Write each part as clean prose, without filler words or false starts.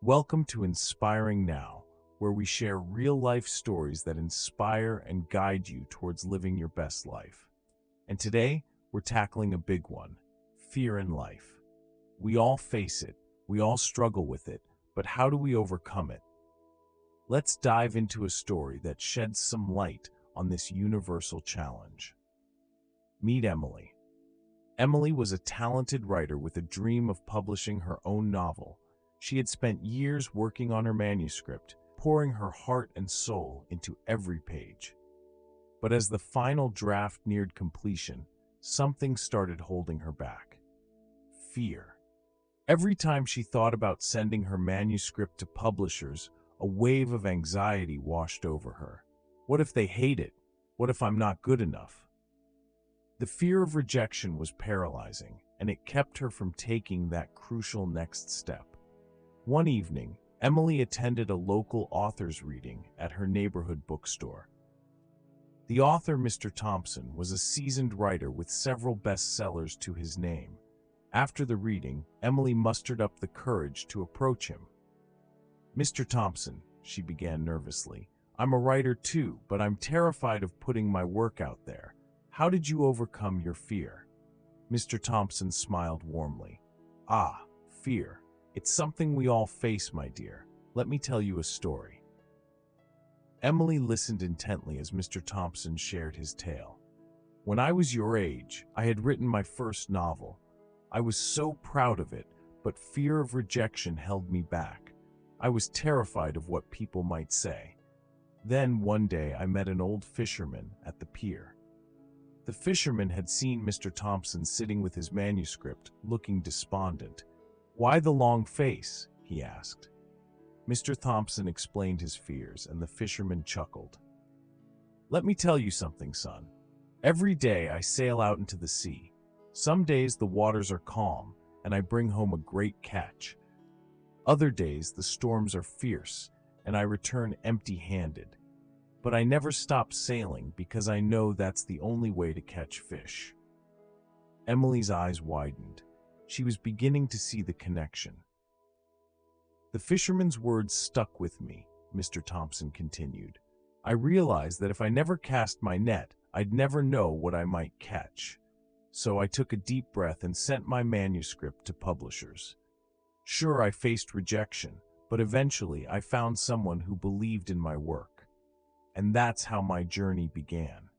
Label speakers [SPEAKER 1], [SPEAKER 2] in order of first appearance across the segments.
[SPEAKER 1] Welcome to Inspiring Now, where we share real-life stories that inspire and guide you towards living your best life. And today, we're tackling a big one: fear in life. We all face it, we all struggle with it, but how do we overcome it? Let's dive into a story that sheds some light on this universal challenge. Meet Emily. Emily was a talented writer with a dream of publishing her own novel. She had spent years working on her manuscript, pouring her heart and soul into every page. But as the final draft neared completion, something started holding her back: fear. Every time she thought about sending her manuscript to publishers, a wave of anxiety washed over her. What if they hate it? What if I'm not good enough? The fear of rejection was paralyzing, and it kept her from taking that crucial next step. One evening, Emily attended a local author's reading at her neighborhood bookstore. The author, Mr. Thompson, was a seasoned writer with several bestsellers to his name. After the reading, Emily mustered up the courage to approach him. "Mr. Thompson," she began nervously, "I'm a writer too, but I'm terrified of putting my work out there. How did you overcome your fear?" Mr. Thompson smiled warmly. "Ah, fear. It's something we all face, my dear. Let me tell you a story." Emily listened intently as Mr. Thompson shared his tale. "When I was your age, I had written my first novel. I was so proud of it, but fear of rejection held me back. I was terrified of what people might say. Then one day I met an old fisherman at the pier. The fisherman had seen Mr. Thompson sitting with his manuscript, looking despondent. 'Why the long face?' he asked. Mr. Thompson explained his fears, and the fisherman chuckled. 'Let me tell you something, son. Every day I sail out into the sea. Some days the waters are calm, and I bring home a great catch. Other days the storms are fierce, and I return empty-handed. But I never stop sailing because I know that's the only way to catch fish.'" Emily's eyes widened. She was beginning to see the connection. "The fisherman's words stuck with me," Mr. Thompson continued. "I realized that if I never cast my net, I'd never know what I might catch. So I took a deep breath and sent my manuscript to publishers. Sure, I faced rejection, but eventually I found someone who believed in my work. And that's how my journey began."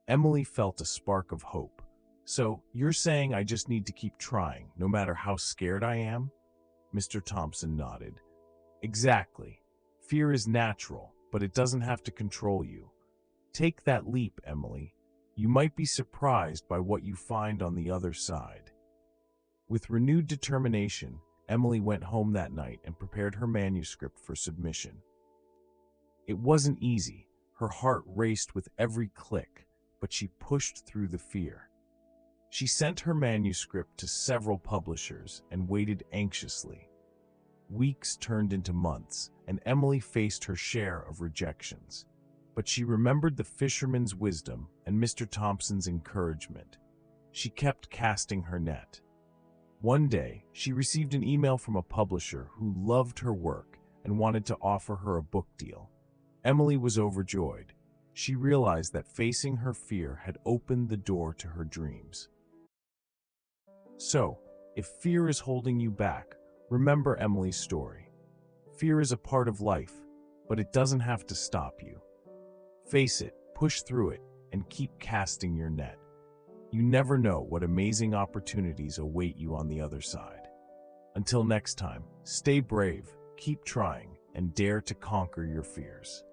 [SPEAKER 1] Emily felt a spark of hope. "So, you're saying I just need to keep trying, no matter how scared I am?" Mr. Thompson nodded. "Exactly. Fear is natural, but it doesn't have to control you. Take that leap, Emily. You might be surprised by what you find on the other side." With renewed determination, Emily went home that night and prepared her manuscript for submission. It wasn't easy. Her heart raced with every click, but she pushed through the fear. She sent her manuscript to several publishers and waited anxiously. Weeks turned into months, and Emily faced her share of rejections. But she remembered the fisherman's wisdom and Mr. Thompson's encouragement. She kept casting her net. One day, she received an email from a publisher who loved her work and wanted to offer her a book deal. Emily was overjoyed. She realized that facing her fear had opened the door to her dreams. So, if fear is holding you back, remember Emily's story. Fear is a part of life, but it doesn't have to stop you. Face it, push through it, and keep casting your net. You never know what amazing opportunities await you on the other side. Until next time, stay brave, keep trying, and dare to conquer your fears.